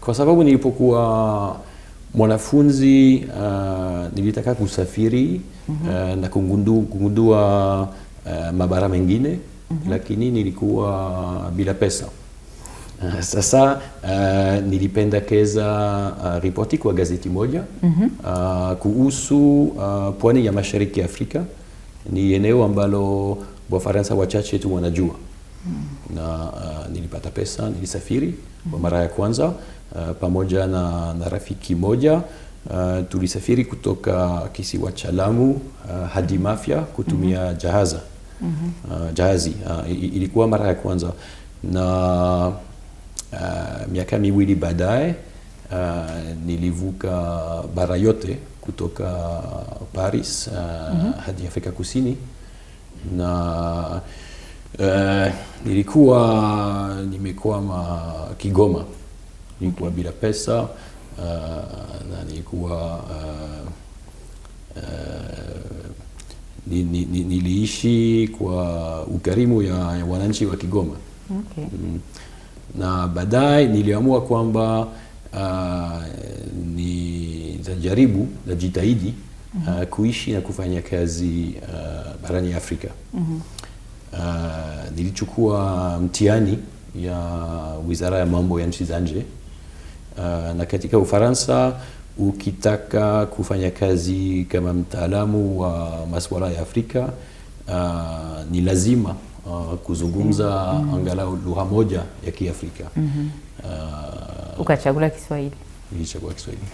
Kwa sababu nilipokuwa mwanafunzi nilitaka kusafiri na kugundua mabara mengine, lakini nilikuwa bila pesa. Sasa nilipendekeza ripoti kwa gazeti moja kuhusu pwani ya Mashariki ya Afrika. Ni eneo ambalo Wafaransa wachache tu wanajua. Na nilipata pesa, nilisafiri kwa mara ya kwanza pamoja na rafiki moja. Tulisafiri kutoka kisiwa cha Lamu hadi Mafia kutumia jahazi. Ilikuwa mara ya kwanza, na miaka miwili baadaye nilivuka bara yote kutoka Paris hadi Afrika Kusini, na nimekwama Kigoma. Nilikuwa bila pesa na nilikuwa niliishi kwa ukarimu ya wananchi wa Kigoma. Na baadaye niliamua kwamba najitahidi kuishi na kufanya kazi barani Afrika. Nilichukua mtihani ya Wizara ya Mambo ya Nchi za Nje, na katika Ufaransa ukitaka kufanya kazi kama mtaalamu wa masuala ya Afrika ni lazima kuzungumza angalau lugha moja ya Kiafrika. Ukachagua Kiswahili? Nilichagua Kiswahili.